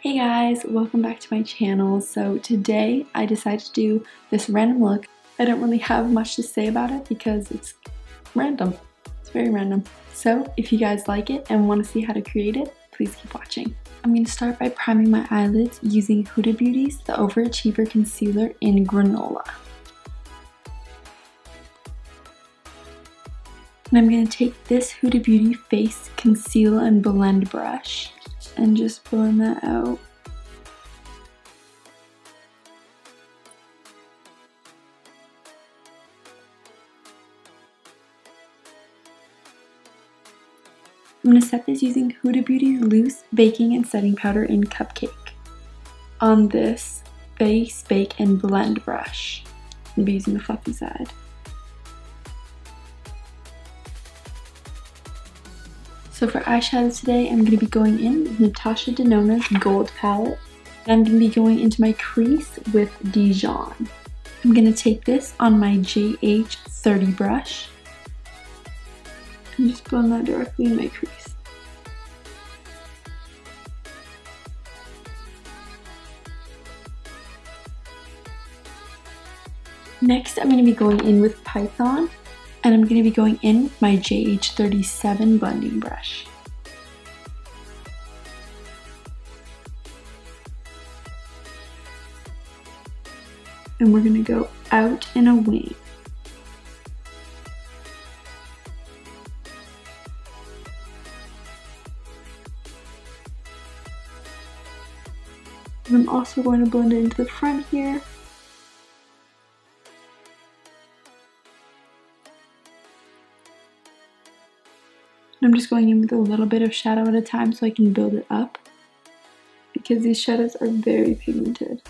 Hey guys, welcome back to my channel. So today I decided to do this random look. I don't really have much to say about it because it's random. It's very random. So if you guys like it and want to see how to create it, please keep watching. I'm going to start by priming my eyelids using Huda Beauty's the Overachiever Concealer in Granola. And I'm going to take this Huda Beauty Face Conceal and Blend brush and just blend that out. I'm going to set this using Huda Beauty's Loose Baking and Setting Powder in Cupcake on this Face Bake and Blend brush. I'm going to be using the fluffy side. So for eyeshadow today, I'm going to be going in with Natasha Denona's Gold Palette. And I'm going to be going into my crease with Dijon. I'm going to take this on my JH30 brush and just blend that directly in my crease. Next, I'm going to be going in with Python. And I'm going to be going in with my JH37 blending brush. And we're going to go out and away. And I'm also going to blend it into the front here. I'm just going in with a little bit of shadow at a time so I can build it up because these shadows are very pigmented.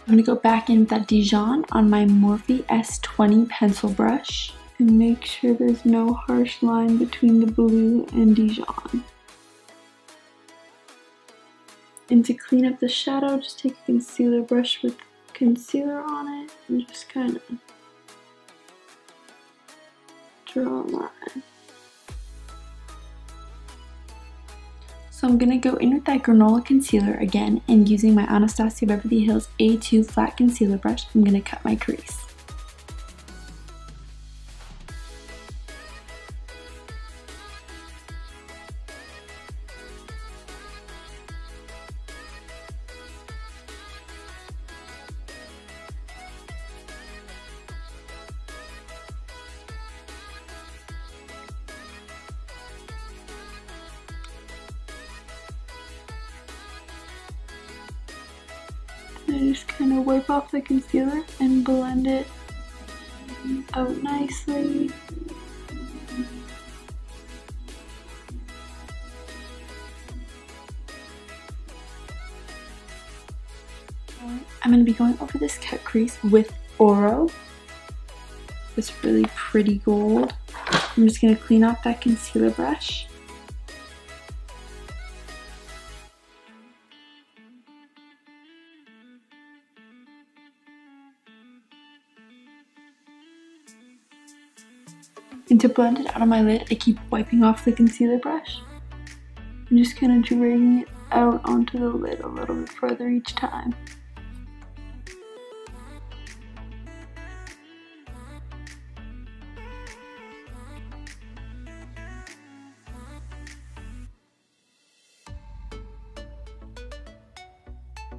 I'm going to go back in with that Dijon on my Morphe S20 pencil brush. And make sure there's no harsh line between the blue and Dijon. And to clean up the shadow, just take a concealer brush with concealer on it and just kind of draw a line. So I'm going to go in with that Granola concealer again, and using my Anastasia Beverly Hills A2 flat concealer brush, I'm going to cut my crease. I just kind of wipe off the concealer and blend it out nicely. I'm going to be going over this cut crease with Orum, this really pretty gold. I'm just going to clean off that concealer brush. And to blend it out on my lid, I keep wiping off the concealer brush and just kind of dragging it out onto the lid a little bit further each time.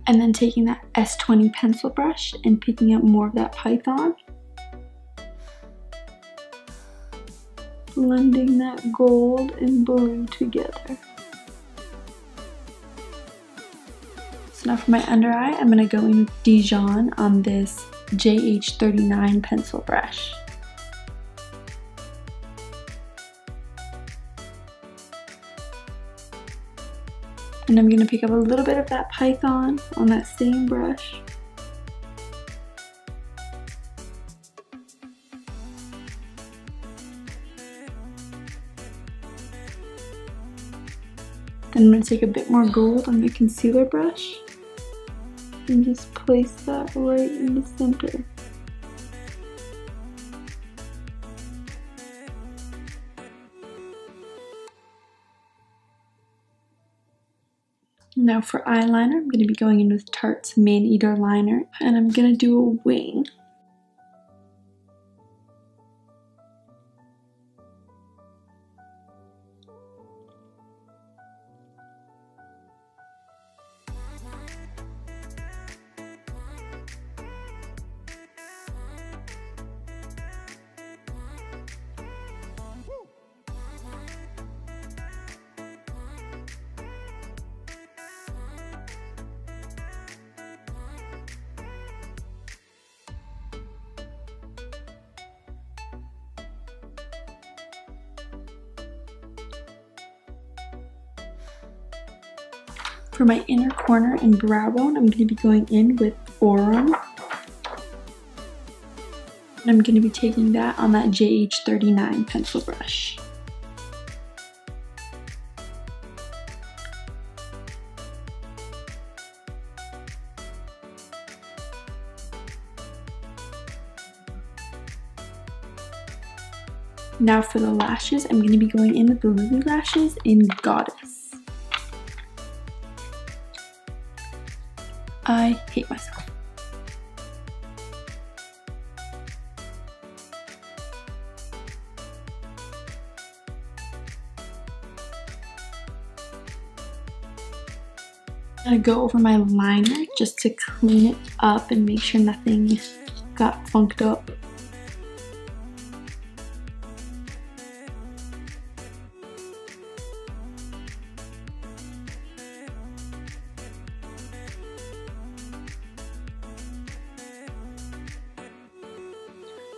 And then taking that S20 pencil brush and picking up more of that Python. Blending that gold and blue together. So now for my under eye, I'm going to go in with Dijon on this JH39 pencil brush. And I'm going to pick up a little bit of that Python on that same brush. Then I'm going to take a bit more gold on my concealer brush and just place that right in the center. Now for eyeliner, I'm going to be going in with Tarte's Man Eater liner, and I'm going to do a wing. For my inner corner and brow bone, I'm going to be going in with Orum. And I'm going to be taking that on that JH39 pencil brush. Now for the lashes, I'm going to be going in with the Lilly Lashes in Goddess. I hate myself. I'm gonna go over my liner just to clean it up and make sure nothing got funked up.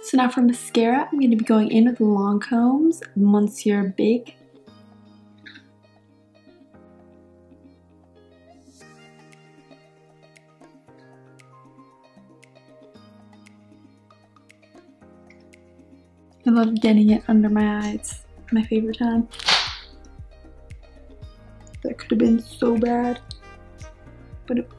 So now for mascara, I'm going to be going in with Lancome's Monsieur Big. I love getting it under my eyes. My favorite time. That could have been so bad, but it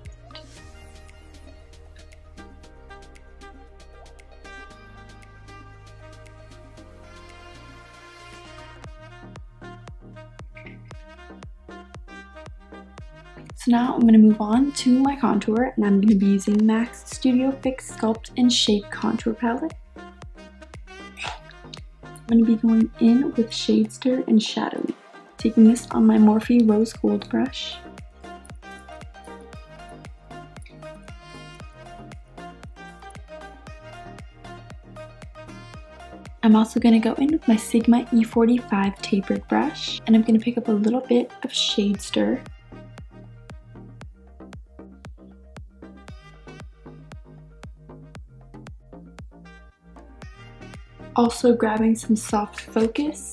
So now I'm going to move on to my contour, and I'm going to be using MAC's Studio Fix Sculpt and Shape Contour Palette. I'm going to be going in with Shadester and Shadowy, taking this on my Morphe Rose Gold brush. I'm also going to go in with my Sigma E45 tapered brush, and I'm going to pick up a little bit of Shadester. Also grabbing some soft focus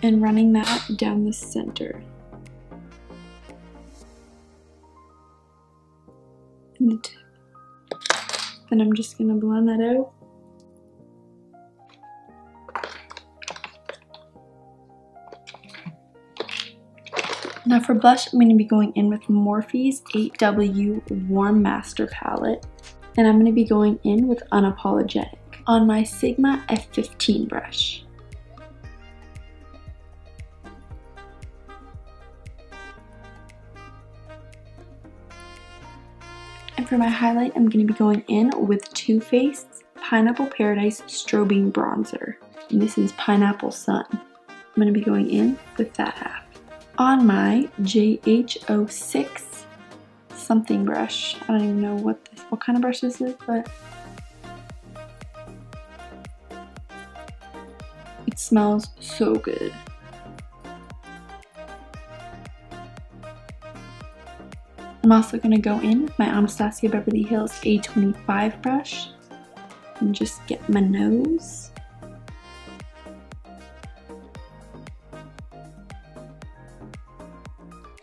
and running that down the center. And the tip. Then I'm just going to blend that out. Now for blush, I'm going to be going in with Morphe's 8W Warm Master Palette. And I'm going to be going in with Unapologetic on my Sigma F15 brush. And for my highlight, I'm going to be going in with Too Faced's Pineapple Paradise Strobing Bronzer. And this is Pineapple Sun. I'm going to be going in with that half. On my JH06 something brush. I don't even know what kind of brush this is, but it smells so good. I'm also going to go in with my Anastasia Beverly Hills A25 brush and just get my nose.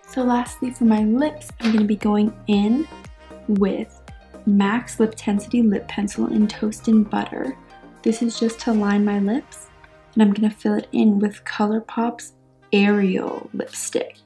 So lastly, for my lips, I'm going to be going in with MAC's Liptensity Lip Pencil in Toast and Butter. This is just to line my lips, and I'm going to fill it in with ColourPop's Aerial lipstick.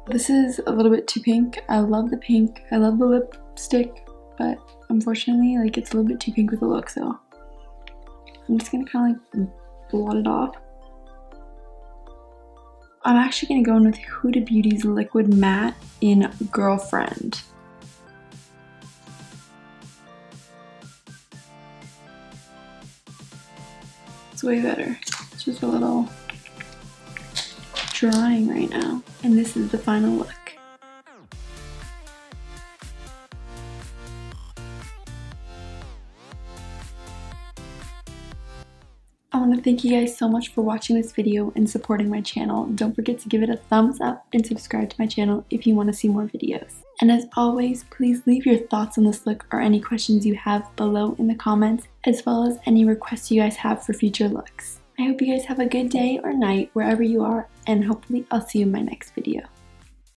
This is a little bit too pink. I love the pink. I love the lipstick, but unfortunately, like, it's a little bit too pink with the look, so I'm just gonna kind of like blot it off. I'm actually gonna go in with Huda Beauty's Liquid Matte in Girlfriend. It's way better. It's just a little drying right now. And this is the final look. I want to thank you guys so much for watching this video and supporting my channel. Don't forget to give it a thumbs up and subscribe to my channel if you want to see more videos. And as always, please leave your thoughts on this look or any questions you have below in the comments, as well as any requests you guys have for future looks. I hope you guys have a good day or night wherever you are, and hopefully I'll see you in my next video.